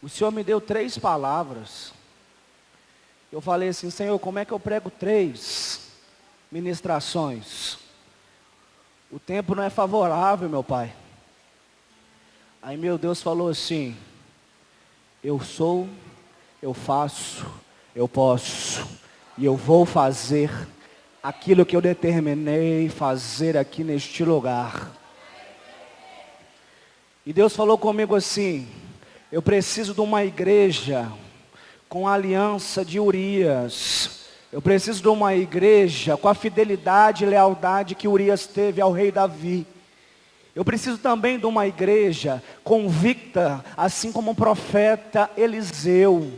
O Senhor me deu 3 palavras. Eu falei assim: Senhor, como é que eu prego 3 ministrações? O tempo não é favorável, meu Pai. Aí meu Deus falou assim: eu sou, eu faço, eu posso, e eu vou fazer aquilo que eu determinei fazer aqui neste lugar. E Deus falou comigo assim: eu preciso de uma igreja com a aliança de Urias. Eu preciso de uma igreja com a fidelidade e lealdade que Urias teve ao rei Davi. Eu preciso também de uma igreja convicta, assim como o profeta Eliseu.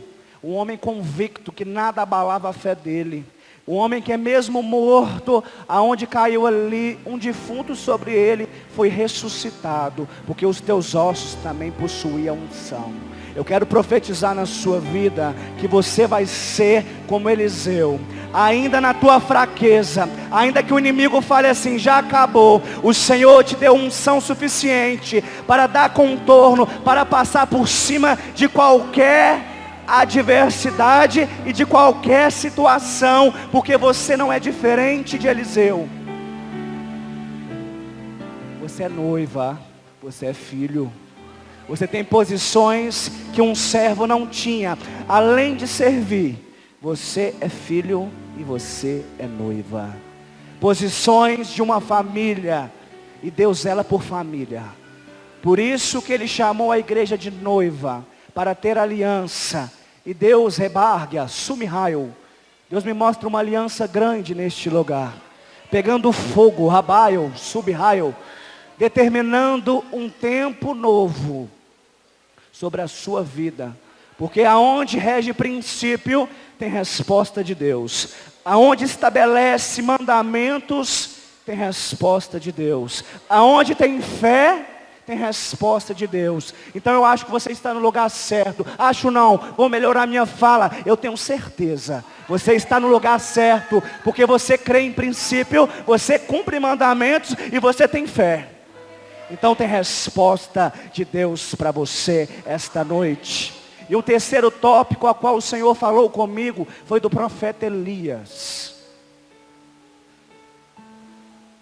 Um homem convicto que nada abalava a fé dele. Um homem que é mesmo morto, aonde caiu ali um defunto sobre ele, foi ressuscitado, porque os teus ossos também possuíam unção. Eu quero profetizar na sua vida, que você vai ser como Eliseu. Ainda na tua fraqueza, ainda que o inimigo fale assim: já acabou, o Senhor te deu unção suficiente para dar contorno, para passar por cima de qualquer adversidade e de qualquer situação, porque você não é diferente de Eliseu. Você é noiva, você é filho, você tem posições que um servo não tinha. Além de servir, você é filho e você é noiva. Posições de uma família, e Deus zela por família. Por isso que Ele chamou a igreja de noiva, para ter aliança. E Deus rebarga, sumiraio. Deus me mostra uma aliança grande neste lugar, pegando fogo, rabaio, subraio, determinando um tempo novo sobre a sua vida. Porque aonde rege princípio, tem resposta de Deus. Aonde estabelece mandamentos, tem resposta de Deus. Aonde tem fé, tem resposta de Deus. Então eu acho que você está no lugar certo. Acho não, vou melhorar minha fala. Eu tenho certeza, você está no lugar certo, porque você crê em princípio, você cumpre mandamentos e você tem fé. Então tem resposta de Deus para você esta noite. E o terceiro tópico a qual o Senhor falou comigo foi do profeta Elias.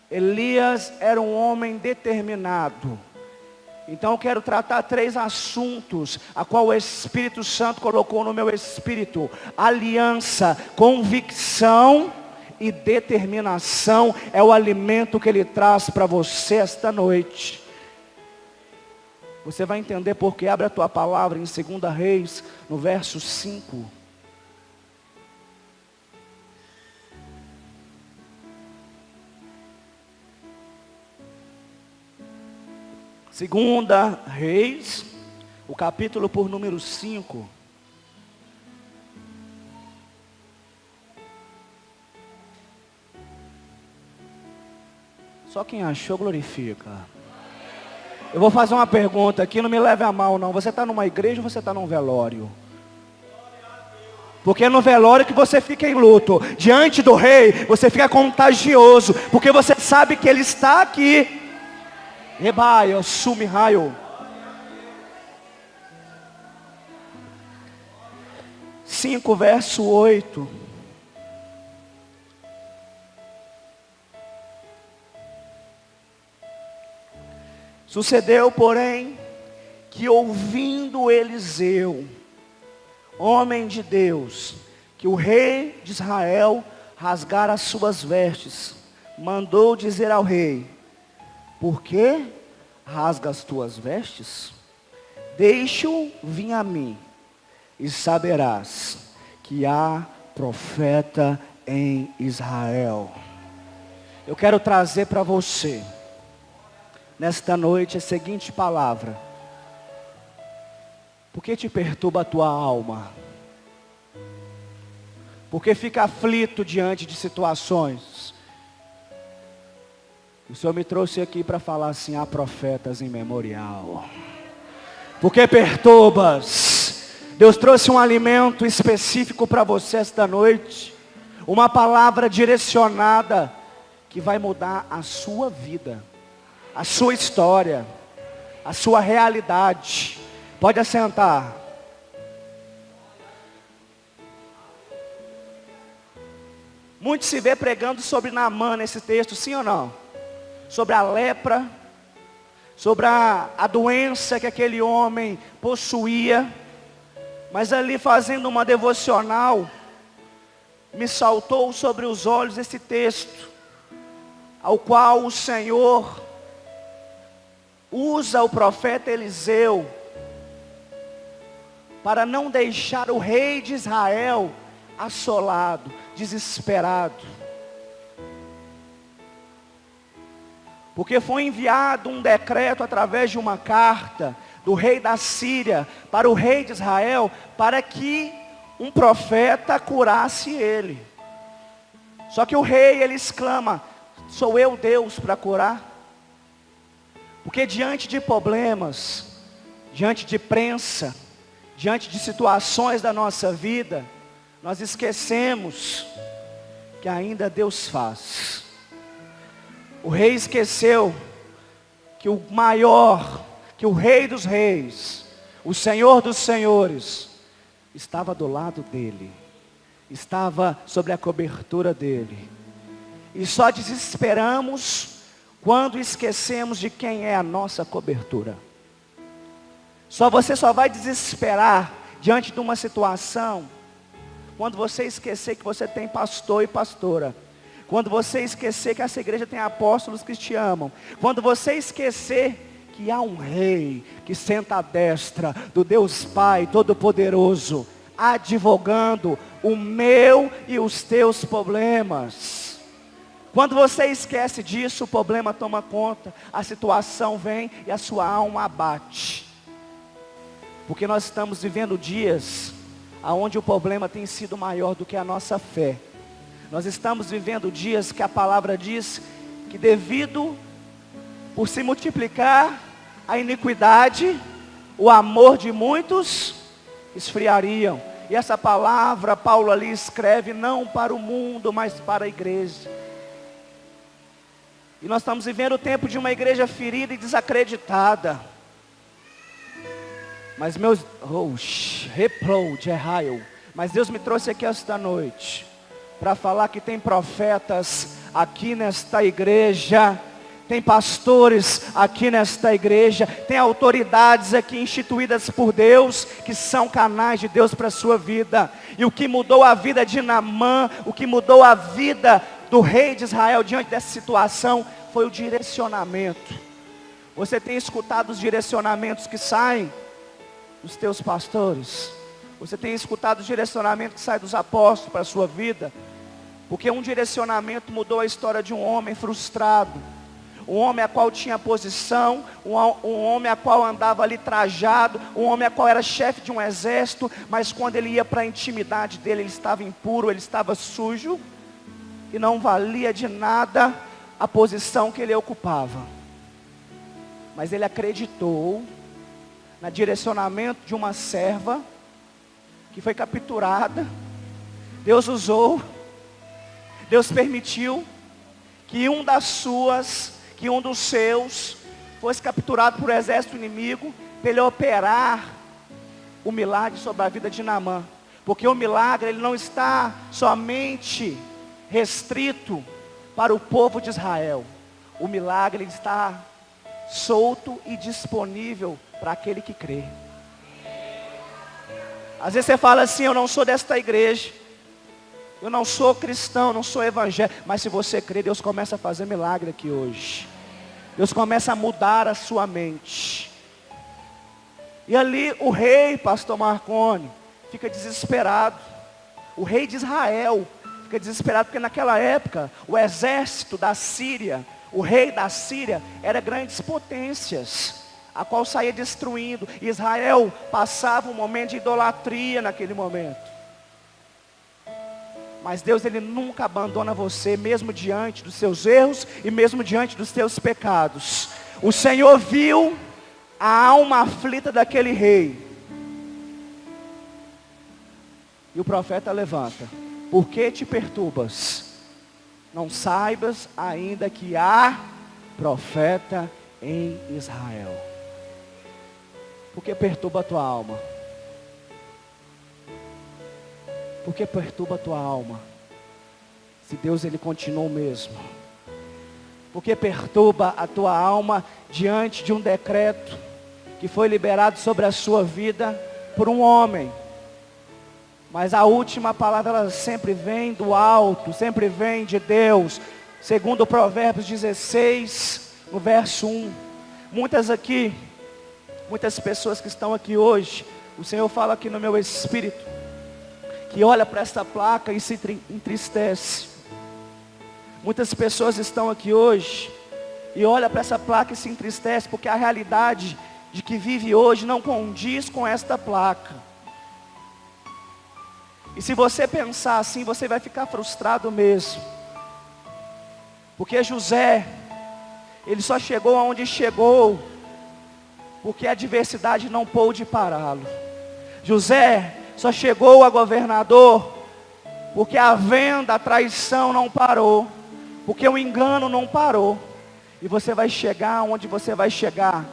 Elias era um homem determinado. Então eu quero tratar 3 assuntos, a qual o Espírito Santo colocou no meu espírito: aliança, convicção e determinação. É o alimento que Ele traz para você esta noite. Você vai entender porque. Abre a tua palavra em 2 Reis, no verso 5. Segunda Reis, o capítulo por número 5. Só quem achou glorifica. Eu vou fazer uma pergunta aqui, não me leve a mal não. Você está numa igreja ou você está num velório? Porque é no velório que você fica em luto. Diante do rei, você fica contagioso, porque você sabe que ele está aqui. Rebaio, sumi raio. 5 verso 8. Sucedeu, porém, que ouvindo Eliseu, homem de Deus, que o rei de Israel rasgara as suas vestes, mandou dizer ao rei: por que rasga as tuas vestes? Deixa-o vir a mim, e saberás que há profeta em Israel. Eu quero trazer para você, nesta noite, a seguinte palavra: por que te perturba a tua alma? Por que fica aflito diante de situações? O Senhor me trouxe aqui para falar assim: há profetas em memorial. Por que perturbas? Deus trouxe um alimento específico para você esta noite. Uma palavra direcionada que vai mudar a sua vida, a sua história, a sua realidade. Pode assentar. Muito se vê pregando sobre Naamã nesse texto, sim ou não? Sobre a lepra, sobre a doença que aquele homem possuía. Mas ali fazendo uma devocional, me saltou sobre os olhos esse texto, ao qual o Senhor usa o profeta Eliseu para não deixar o rei de Israel assolado, desesperado. Porque foi enviado um decreto através de uma carta do rei da Síria para o rei de Israel, para que um profeta curasse ele. Só que o rei, ele exclama: sou eu Deus para curar? Porque diante de problemas, diante de prensa, diante de situações da nossa vida, nós esquecemos que ainda Deus faz. O rei esqueceu que o maior, que o rei dos reis, o Senhor dos senhores, estava do lado dele, estava sobre a cobertura dele. E só desesperamos quando esquecemos de quem é a nossa cobertura. Você só vai desesperar diante de uma situação quando você esquecer que você tem pastor e pastora. Quando você esquecer que essa igreja tem apóstolos que te amam. Quando você esquecer que há um rei que senta à destra do Deus Pai Todo-Poderoso, advogando o meu e os teus problemas. Quando você esquece disso, o problema toma conta, a situação vem e a sua alma abate. Porque nós estamos vivendo dias onde o problema tem sido maior do que a nossa fé. Nós estamos vivendo dias que a palavra diz que por se multiplicar a iniquidade, o amor de muitos esfriariam. E essa palavra Paulo ali escreve não para o mundo, mas para a igreja. E nós estamos vivendo o tempo de uma igreja ferida e desacreditada. Mas mas Deus me trouxe aqui esta noite para falar que tem profetas aqui nesta igreja, tem pastores aqui nesta igreja, tem autoridades aqui instituídas por Deus, que são canais de Deus para a sua vida. E o que mudou a vida de Naamã, o que mudou a vida do rei de Israel diante dessa situação, foi o direcionamento. Você tem escutado os direcionamentos que saem dos teus pastores? Você tem escutado os direcionamentos que saem dos apóstolos para a sua vida? Porque um direcionamento mudou a história de um homem frustrado. Um homem a qual tinha posição, um homem a qual andava ali trajado, um homem a qual era chefe de um exército, mas quando ele ia para a intimidade dele, ele estava impuro, ele estava sujo, e não valia de nada a posição que ele ocupava. Mas ele acreditou no direcionamento de uma serva, que foi capturada. Deus usou, Deus permitiu que um dos seus fosse capturado por exército inimigo, para ele operar o milagre sobre a vida de Naamã. Porque o milagre, ele não está somente restrito para o povo de Israel. O milagre, ele está solto e disponível para aquele que crê. Às vezes você fala assim: eu não sou desta igreja, eu não sou cristão, não sou evangélico. Mas se você crê, Deus começa a fazer milagre aqui hoje. Deus começa a mudar a sua mente. E ali o rei, pastor Marconi, fica desesperado. O rei de Israel fica desesperado, porque naquela época o exército da Síria, o rei da Síria, era grandes potências, a qual saía destruindo. Israel passava um momento de idolatria naquele momento. Mas Deus, ele nunca abandona você, mesmo diante dos seus erros e mesmo diante dos seus pecados. O Senhor viu a alma aflita daquele rei. E o profeta levanta: por que te perturbas? Não saibas ainda que há profeta em Israel. Por que perturba a tua alma? Por que perturba a tua alma? se Deus ele continua o mesmo. Porque perturba a tua alma diante de um decreto que foi liberado sobre a sua vida por um homem. Mas a última palavra ela sempre vem do alto, sempre vem de Deus. Segundo Provérbios 16, no verso 1. Muitas pessoas que estão aqui hoje, o Senhor fala aqui no meu espírito, que olha para esta placa e se entristece. Muitas pessoas estão aqui hoje e olha para essa placa e se entristece, porque a realidade de que vive hoje não condiz com esta placa. E se você pensar assim, você vai ficar frustrado mesmo. Porque José, ele só chegou aonde chegou, porque a adversidade não pôde pará-lo. José só chegou a governador, porque a venda, a traição não parou, porque o engano não parou. E você vai chegar onde você vai chegar,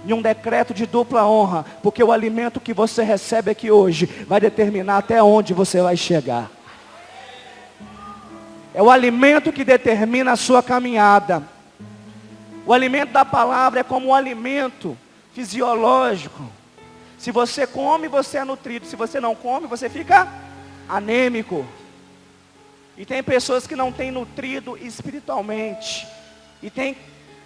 em um decreto de dupla honra, porque o alimento que você recebe aqui hoje vai determinar até onde você vai chegar. É o alimento que determina a sua caminhada. O alimento da palavra é como um alimento fisiológico. Se você come, você é nutrido. Se você não come, você fica anêmico. E tem pessoas que não têm nutrido espiritualmente e têm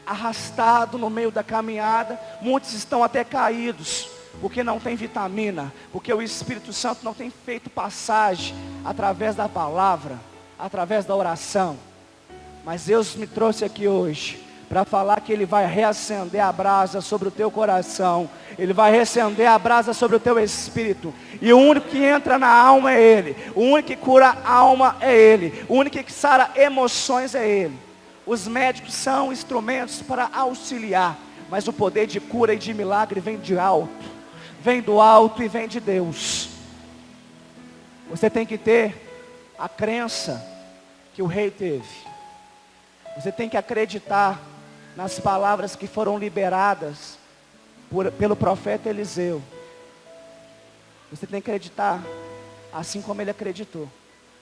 arrastado no meio da caminhada. Muitos estão até caídos, porque não tem vitamina, porque o Espírito Santo não tem feito passagem através da palavra, através da oração. Mas Deus me trouxe aqui hoje para falar que Ele vai reacender a brasa sobre o teu coração. Ele vai reacender a brasa sobre o teu espírito. E o único que entra na alma é Ele. O único que cura a alma é Ele. O único que sara emoções é Ele. Os médicos são instrumentos para auxiliar, mas o poder de cura e de milagre vem de alto. Vem do alto e vem de Deus. Você tem que ter a crença que o rei teve. Você tem que acreditar nas palavras que foram liberadas pelo profeta Eliseu. Você tem que acreditar assim como ele acreditou.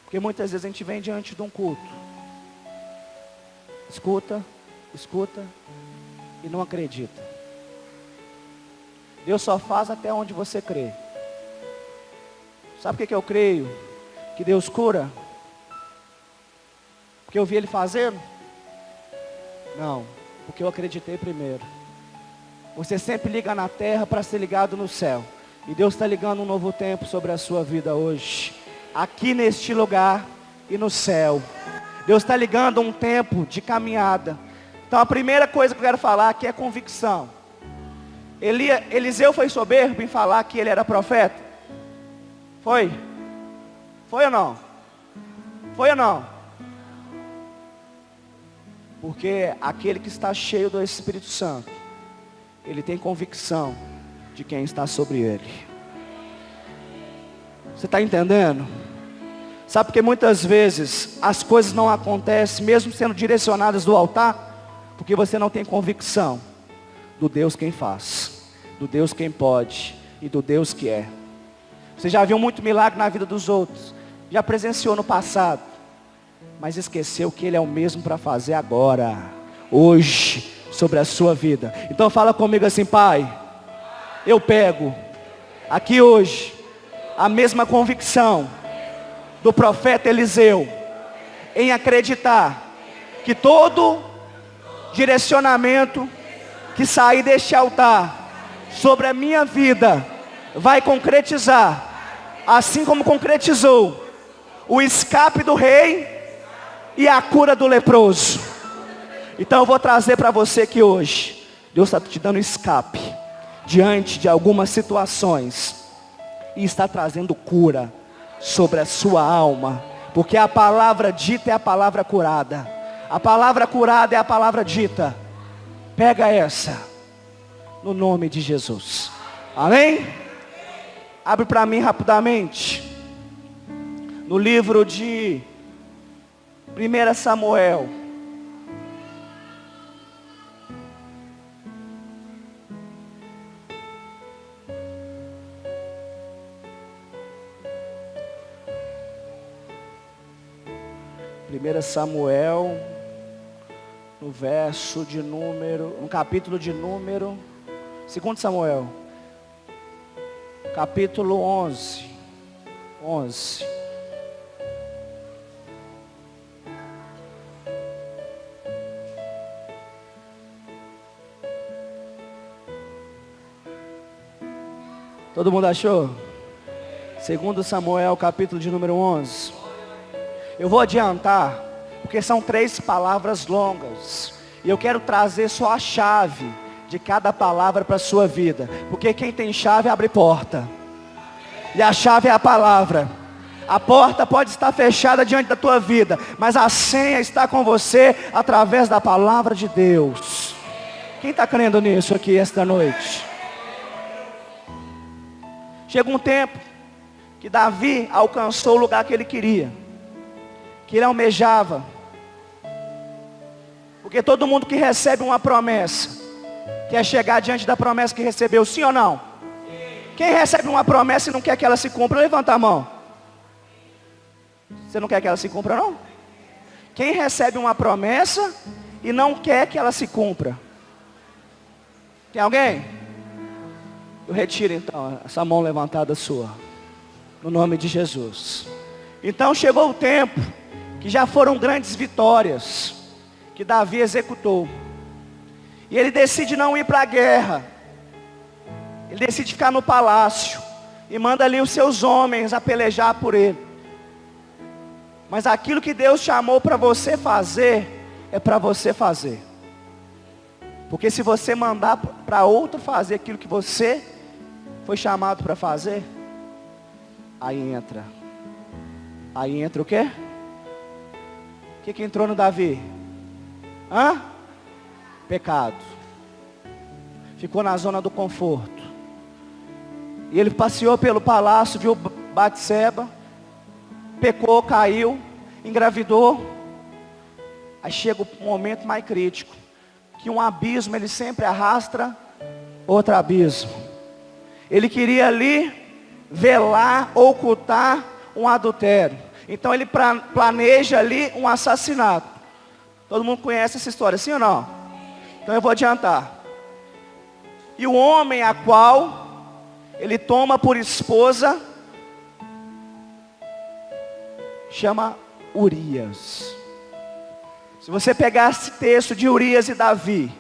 Porque muitas vezes a gente vem diante de um culto, escuta e não acredita. Deus só faz até onde você crê. Sabe o que eu creio? Que Deus cura? Porque eu vi Ele fazendo? Não, porque eu acreditei primeiro. Você sempre liga na terra para ser ligado no céu. E Deus está ligando um novo tempo sobre a sua vida hoje. Aqui neste lugar e no céu. Deus está ligando um tempo de caminhada. Então a primeira coisa que eu quero falar aqui é convicção. Eliseu foi soberbo em falar que ele era profeta? Foi? Foi ou não? Foi ou não? Porque aquele que está cheio do Espírito Santo, ele tem convicção de quem está sobre ele. Você está entendendo? Sabe porque muitas vezes as coisas não acontecem, mesmo sendo direcionadas do altar? Porque você não tem convicção do Deus quem faz, do Deus quem pode e do Deus que é. Você já viu muito milagre na vida dos outros, já presenciou no passado, mas esqueceu que Ele é o mesmo para fazer agora, hoje, sobre a sua vida. Então fala comigo assim: Pai, eu pego aqui hoje a mesma convicção do profeta Eliseu, em acreditar que todo direcionamento que sair deste altar sobre a minha vida vai concretizar, assim como concretizou o escape do rei e a cura do leproso. Então eu vou trazer para você que hoje Deus está te dando escape diante de algumas situações e está trazendo cura sobre a sua alma, porque a palavra dita é a palavra curada. A palavra curada é a palavra dita. Pega essa, no nome de Jesus. Amém? Abre para mim rapidamente no livro de 1 Samuel. 1 Samuel, no capítulo de número, 2 Samuel, capítulo 11. Todo mundo achou? 2 Samuel, capítulo de número 11. Eu vou adiantar, porque são 3 palavras longas. E eu quero trazer só a chave de cada palavra para a sua vida. Porque quem tem chave abre porta. E a chave é a palavra. A porta pode estar fechada diante da tua vida, mas a senha está com você através da palavra de Deus. Quem está crendo nisso aqui esta noite? Chega um tempo que Davi alcançou o lugar que ele queria, que ele almejava. Porque todo mundo que recebe uma promessa quer chegar diante da promessa que recebeu, sim ou não? Quem recebe uma promessa e não quer que ela se cumpra, levanta a mão. Você não quer que ela se cumpra, não? Quem recebe uma promessa e não quer que ela se cumpra? Tem alguém? Eu retiro então essa mão levantada sua, no nome de Jesus. Então chegou o tempo que já foram grandes vitórias que Davi executou. E ele decide não ir para a guerra. Ele decide ficar no palácio e manda ali os seus homens a pelejar por ele. Mas aquilo que Deus chamou para você fazer, é para você fazer. Porque se você mandar para outro fazer aquilo que você foi chamado para fazer, aí entra o quê? O que entrou no Davi? Pecado. Ficou na zona do conforto. E ele passeou pelo palácio, viu Batseba, pecou, caiu, engravidou. Aí chega o momento mais crítico, que um abismo ele sempre arrasta outro abismo. Ele queria ali velar, ocultar um adultério. Então ele planeja ali um assassinato. Todo mundo conhece essa história, sim ou não? Então eu vou adiantar. E o homem a qual ele toma por esposa chama Urias. Se você pegar esse texto de Urias e Davi,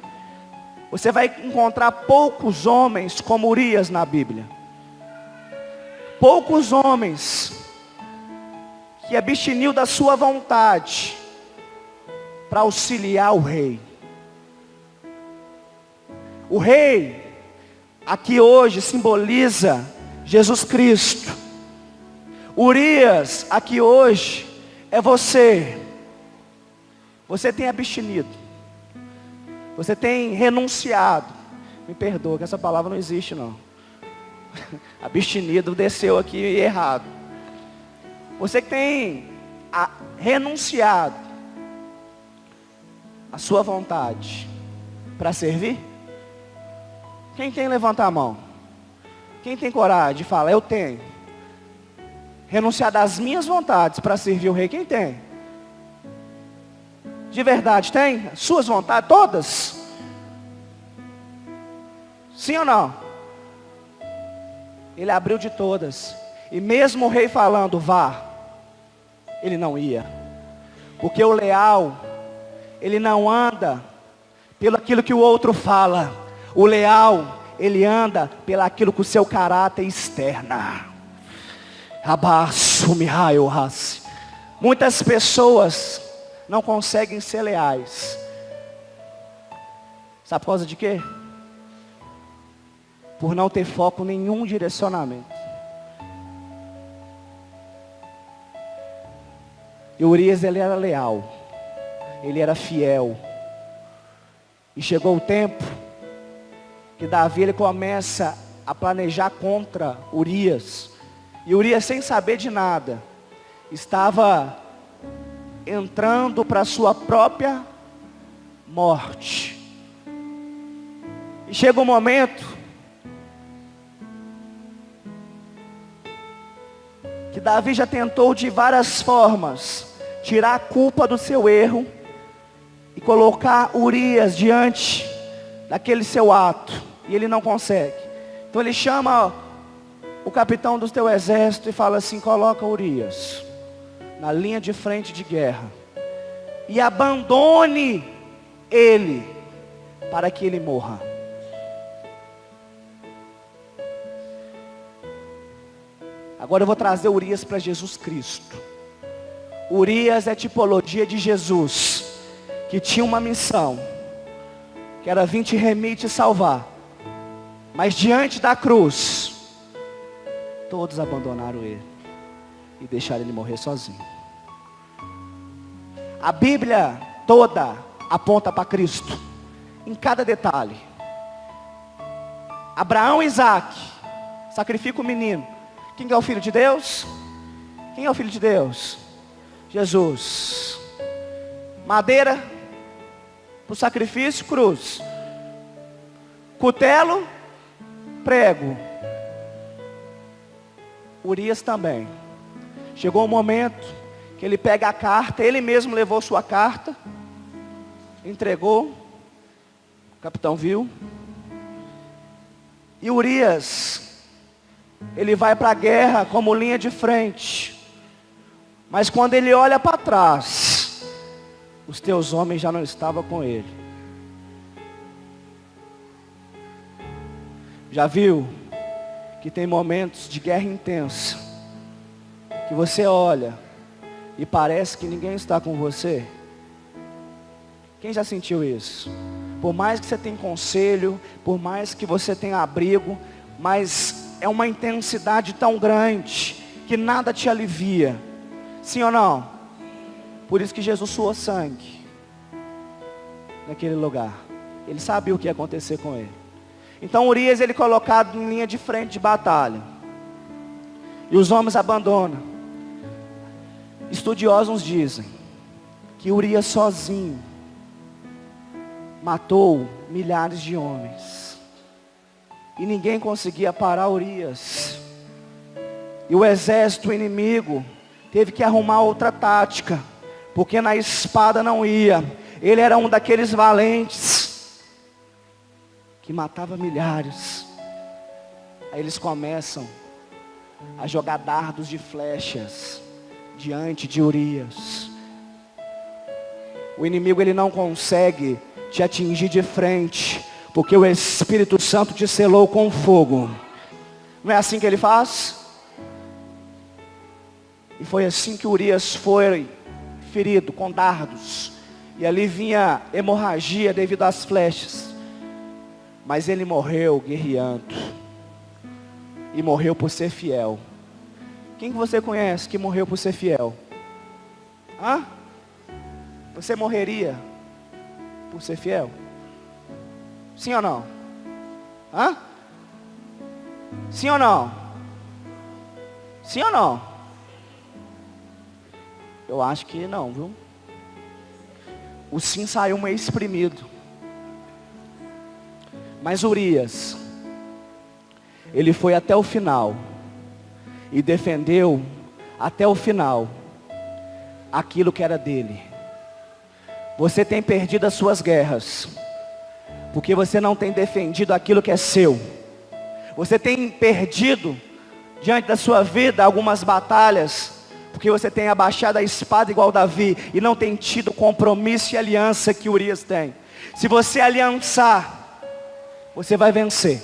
você vai encontrar poucos homens como Urias na Bíblia. Poucos homens que absteniu da sua vontade para auxiliar o rei. O rei aqui hoje simboliza Jesus Cristo. Urias aqui hoje é você. Você tem abstinido. Você tem renunciado. Me perdoa que essa palavra não existe não. Abstinido desceu aqui errado. Você que tem renunciado a sua vontade para servir. Quem tem, levanta a mão. Quem tem coragem de falar, eu tenho. Renunciar das minhas vontades para servir o rei, quem tem? De verdade, tem? Suas vontades, todas? Sim ou não? Ele abriu de todas. E mesmo o rei falando, vá, ele não ia. Porque o leal, ele não anda pelo aquilo que o outro fala. O leal, ele anda pelo aquilo que o seu caráter externa. Muitas pessoas não conseguem ser leais. Sabe por causa de quê? Por não ter foco em nenhum direcionamento. E Urias, ele era leal. Ele era fiel. E chegou o tempo que Davi ele começa a planejar contra Urias. E Urias, sem saber de nada, estava entrando para a sua própria morte. E chega um momento que Davi já tentou de várias formas tirar a culpa do seu erro e colocar Urias diante daquele seu ato. E ele não consegue. Então ele chama o capitão do teu exército e fala assim: coloca Urias na linha de frente de guerra e abandone ele para que ele morra. Agora eu vou trazer Urias para Jesus Cristo. Urias é tipologia de Jesus, que tinha uma missão, que era vir te remir e te salvar. Mas diante da cruz, todos abandonaram ele e deixaram ele morrer sozinho. A Bíblia toda aponta para Cristo, em cada detalhe. Abraão e Isaac, sacrifica o menino. Quem é o Filho de Deus? Quem é o Filho de Deus? Jesus. Madeira para o sacrifício, cruz. Cutelo, prego. Urias também. Chegou um momento que ele pega a carta, ele mesmo levou sua carta, entregou, o capitão viu. E Urias, ele vai para a guerra como linha de frente. Mas quando ele olha para trás, os teus homens já não estavam com ele. Já viu que tem momentos de guerra intensa, que você olha e parece que ninguém está com você? Quem já sentiu isso? Por mais que você tenha conselho, por mais que você tenha abrigo, mas é uma intensidade tão grande que nada te alivia. Sim ou não? Por isso que Jesus suou sangue naquele lugar. Ele sabia o que ia acontecer com ele. Então Urias, ele colocado em linha de frente de batalha, e os homens abandonam. Estudiosos dizem que Urias sozinho matou milhares de homens, e ninguém conseguia parar Urias. E o exército inimigo teve que arrumar outra tática, porque na espada não ia. Ele era um daqueles valentes que matava milhares. Aí eles começam a jogar dardos de flechas diante de Urias. O inimigo, ele não consegue te atingir de frente, porque o Espírito Santo te selou com fogo. Não é assim que ele faz? E foi assim que Urias foi ferido com dardos. E ali vinha hemorragia devido às flechas. Mas ele morreu guerreando. E morreu por ser fiel. Quem que você conhece que morreu por ser fiel? Hã? Você morreria por ser fiel? Sim ou não? Hã? Sim ou não? Sim ou não? Eu acho que não, viu? O sim saiu meio exprimido. Mas Urias, ele foi até o final e defendeu até o final aquilo que era dele. Você tem perdido as suas guerras porque você não tem defendido aquilo que é seu. Você tem perdido diante da sua vida algumas batalhas porque você tem abaixado a espada igual Davi e não tem tido compromisso e aliança que Urias tem. Se você aliançar, você vai vencer.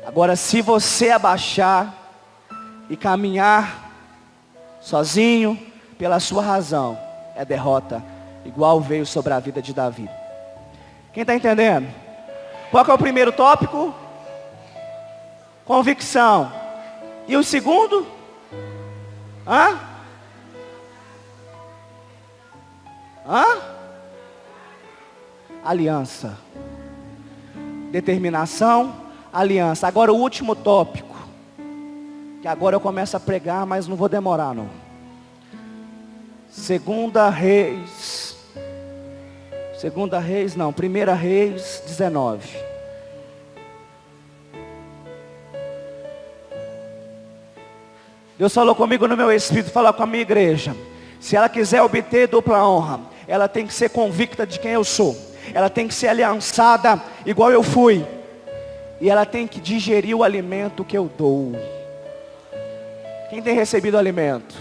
Agora, se você abaixar e caminhar sozinho, pela sua razão, é derrota, igual veio sobre a vida de Davi. Quem está entendendo? Qual que é o primeiro tópico? Convicção. E o segundo? Hã? Aliança. Determinação, aliança. Agora o último tópico, que agora eu começo a pregar, mas não vou demorar não. Primeira Reis 19. Deus falou comigo no meu espírito, falou com a minha igreja. Se ela quiser obter dupla honra, ela tem que ser convicta de quem eu sou. Ela tem que ser aliançada igual eu fui. E ela tem que digerir o alimento que eu dou. Quem tem recebido alimento?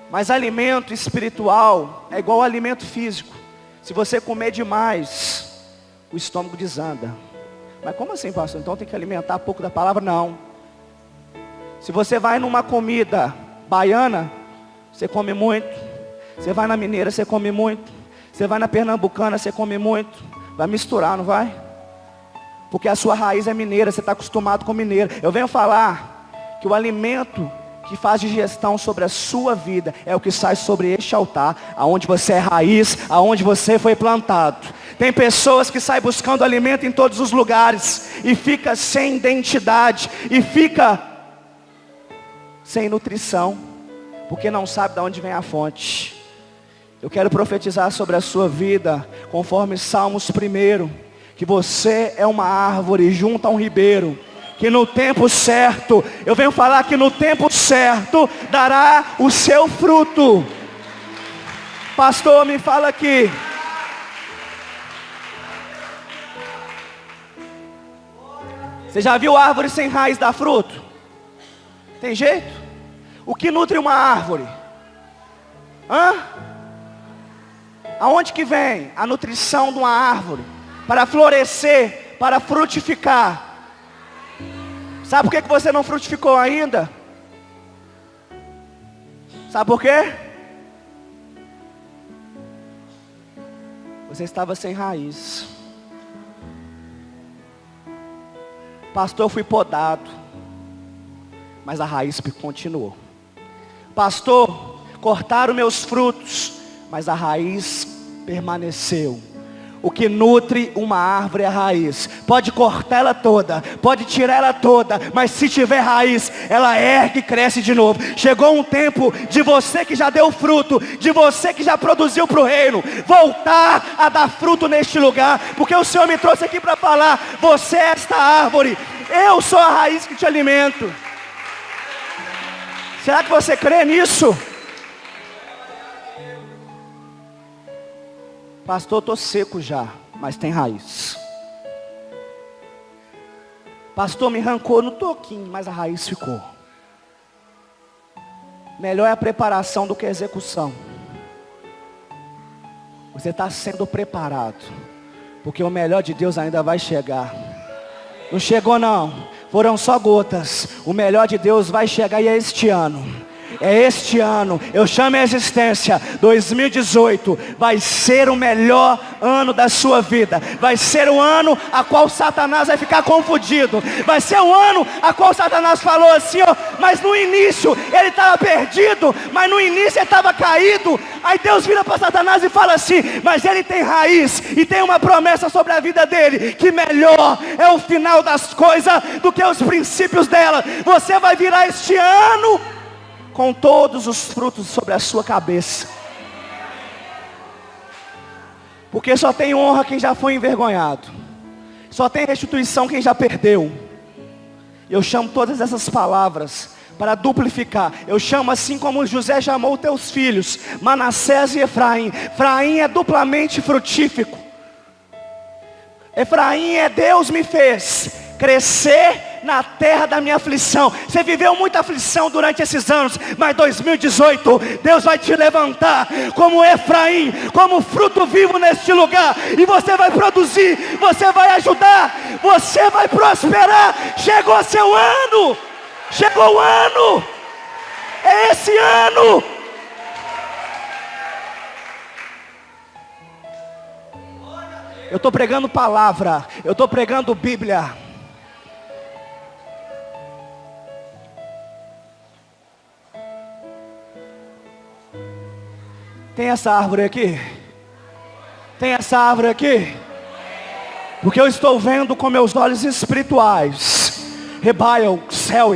Mas alimento espiritual é igual ao alimento físico. Se você comer demais, o estômago desanda. Mas como assim, pastor? Então tem que alimentar pouco da palavra? Não. Se você vai numa comida baiana, você come muito. Você vai na mineira, você come muito. Você vai na pernambucana, você come muito. Vai misturar, não vai? Porque a sua raiz é mineira, você está acostumado com mineiro. Eu venho falar que o alimento que faz digestão sobre a sua vida é o que sai sobre este altar, aonde você é raiz, aonde você foi plantado. Tem pessoas que saem buscando alimento em todos os lugares e fica sem identidade e fica sem nutrição, porque não sabe de onde vem a fonte. Eu quero profetizar sobre a sua vida, conforme Salmos 1, que você é uma árvore junto a um ribeiro, que no tempo certo, eu venho falar que no tempo certo, dará o seu fruto. Pastor, me fala aqui. Você já viu árvore sem raiz dar fruto? Tem jeito? O que nutre uma árvore? Aonde que vem a nutrição de uma árvore? Para florescer, para frutificar. Sabe por que você não frutificou ainda? Sabe por quê? Você estava sem raiz. Pastor, eu fui podado, mas a raiz continuou. Pastor, cortaram meus frutos, mas a raiz permaneceu. O que nutre uma árvore é a raiz. Pode cortar ela toda, pode tirar ela toda, mas se tiver raiz, ela ergue e cresce de novo. Chegou um tempo de você que já deu fruto, de você que já produziu para o reino, voltar a dar fruto neste lugar, porque o Senhor me trouxe aqui para falar: você é esta árvore, eu sou a raiz que te alimento. Será que você crê nisso? Pastor, estou seco já, mas tem raiz. Pastor, me arrancou no toquinho, mas a raiz ficou. Melhor é a preparação do que a execução. Você está sendo preparado, porque o melhor de Deus ainda vai chegar. Não chegou não, foram só gotas. O melhor de Deus vai chegar e é este ano. É este ano, eu chamo a existência, 2018, vai ser o melhor ano da sua vida. Vai ser o ano a qual Satanás vai ficar confundido. Vai ser o ano a qual Satanás falou assim, ó, mas no início ele estava perdido, mas no início ele estava caído. Aí Deus vira para Satanás e fala assim: mas ele tem raiz e tem uma promessa sobre a vida dele, que melhor é o final das coisas do que os princípios dela. Você vai virar este ano com todos os frutos sobre a sua cabeça. Porque só tem honra quem já foi envergonhado. Só tem restituição quem já perdeu. Eu chamo todas essas palavras para duplicar. Eu chamo assim como José chamou teus filhos, Manassés e Efraim. Efraim é duplamente frutífico. Efraim é Deus me fez crescer na terra da minha aflição. Você viveu muita aflição durante esses anos, mas 2018, Deus vai te levantar como Efraim, como fruto vivo neste lugar, e você vai produzir, você vai ajudar, você vai prosperar. Chegou seu ano, chegou o ano, é esse ano. Eu estou pregando palavra, eu estou pregando Bíblia. Tem essa árvore aqui? Tem essa árvore aqui? Porque eu estou vendo com meus olhos espirituais, Rebaio, céu,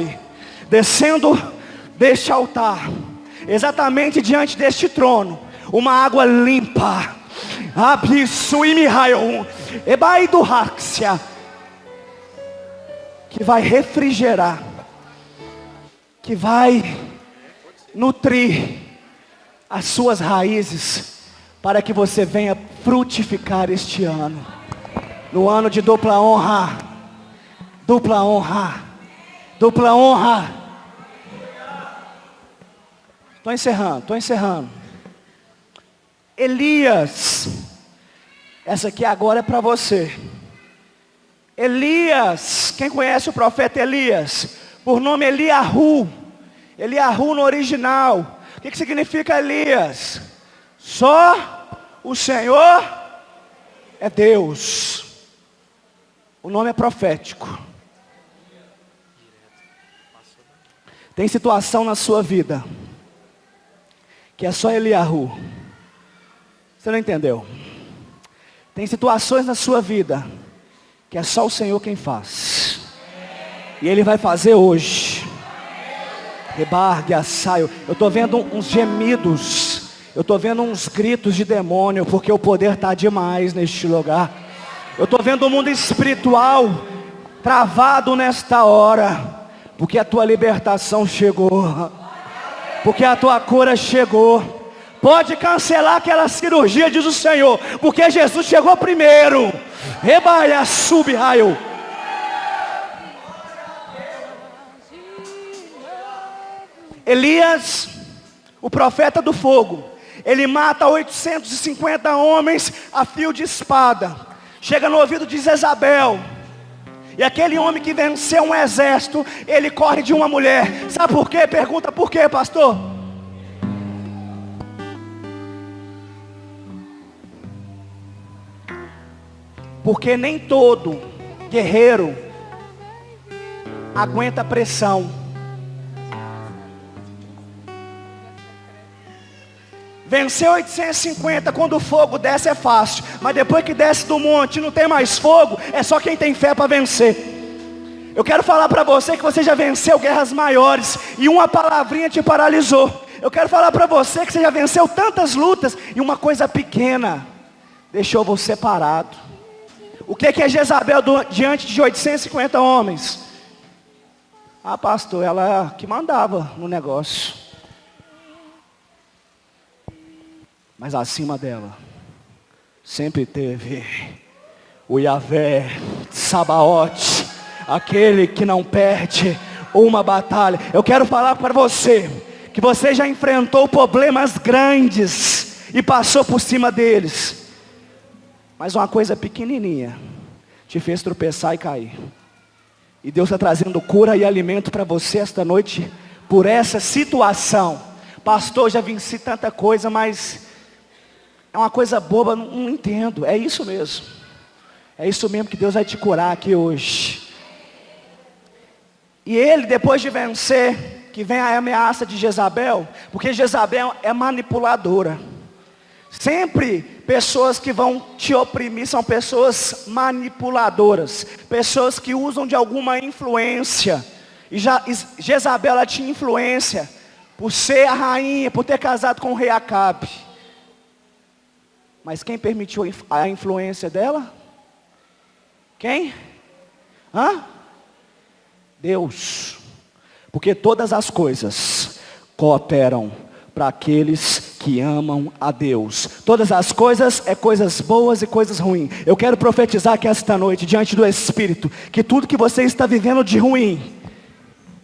descendo deste altar, exatamente diante deste trono, uma água limpa, que vai refrigerar, que vai nutrir, as suas raízes, para que você venha frutificar este ano. No ano de dupla honra, dupla honra, dupla honra. Estou encerrando. Elias, essa aqui agora é para você. Elias, quem conhece o profeta Elias? Por nome Eliahu. Eliahu no original. O que significa Elias? Só o Senhor é Deus. O nome é profético. Tem situação na sua vida que é só Eliahu. Você não entendeu? Tem situações na sua vida que é só o Senhor quem faz. E Ele vai fazer hoje. Rebargue, assaio. Eu estou vendo uns gemidos. Eu estou vendo uns gritos de demônio, porque o poder está demais neste lugar. Eu estou vendo o mundo espiritual travado nesta hora, porque a tua libertação chegou, porque a tua cura chegou. Pode cancelar aquela cirurgia, diz o Senhor, porque Jesus chegou primeiro. Rebaia, sub, raio. Elias, o profeta do fogo, ele mata 850 homens a fio de espada. Chega no ouvido de Jezabel. E aquele homem que venceu um exército, ele corre de uma mulher. Sabe por quê? Pergunta por quê, pastor? Porque nem todo guerreiro aguenta pressão. Vencer 850 quando o fogo desce é fácil, mas depois que desce do monte não tem mais fogo, é só quem tem fé para vencer. Eu quero falar para você que você já venceu guerras maiores e uma palavrinha te paralisou. Eu quero falar para você que você já venceu tantas lutas e uma coisa pequena deixou você parado. O que é Jezabel diante de 850 homens? Ah, pastor, ela que mandava no negócio. Mas acima dela sempre teve o Yahvé, Sabaote, aquele que não perde uma batalha. Eu quero falar para você que você já enfrentou problemas grandes e passou por cima deles, mas uma coisa pequenininha te fez tropeçar e cair. E Deus está trazendo cura e alimento para você esta noite por essa situação. Pastor, já venci tanta coisa, mas é uma coisa boba, não entendo. É isso mesmo. É isso mesmo que Deus vai te curar aqui hoje. E ele, depois de vencer, que vem a ameaça de Jezabel, porque Jezabel é manipuladora. Sempre pessoas que vão te oprimir são pessoas manipuladoras, pessoas que usam de alguma influência. E Jezabel, ela tinha influência por ser a rainha, por ter casado com o rei Acabe. Mas quem permitiu a influência dela? Quem? Deus. Porque todas as coisas cooperam para aqueles que amam a Deus. Todas as coisas é coisas boas e coisas ruins. Eu quero profetizar que esta noite, diante do Espírito, que tudo que você está vivendo de ruim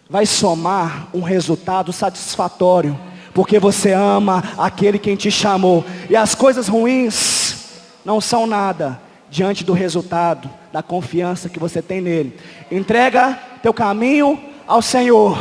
vai somar um resultado satisfatório, porque você ama aquele quem te chamou. E as coisas ruins não são nada diante do resultado da confiança que você tem nele. Entrega teu caminho ao Senhor,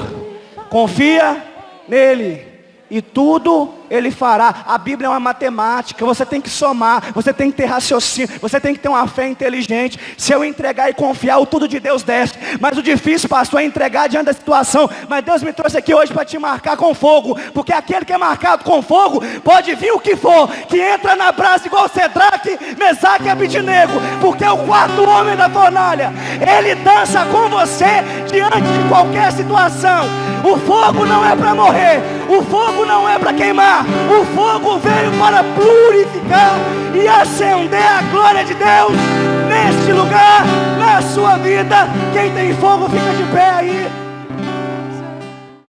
confia nele, e tudo Ele fará. A Bíblia é uma matemática, você tem que somar, você tem que ter raciocínio, você tem que ter uma fé inteligente. Se eu entregar e confiar, o tudo de Deus desce. Mas o difícil, pastor, é entregar diante da situação. Mas Deus me trouxe aqui hoje para te marcar com fogo, porque aquele que é marcado com fogo, pode vir o que for, que entra na brasa igual Cedraque, Mesaque e Abidnego, porque é o quarto homem da fornalha. Ele dança com você diante de qualquer situação. O fogo não é para morrer, o fogo não é para queimar, o fogo veio para purificar e acender a glória de Deus neste lugar, na sua vida. Quem tem fogo fica de pé aí.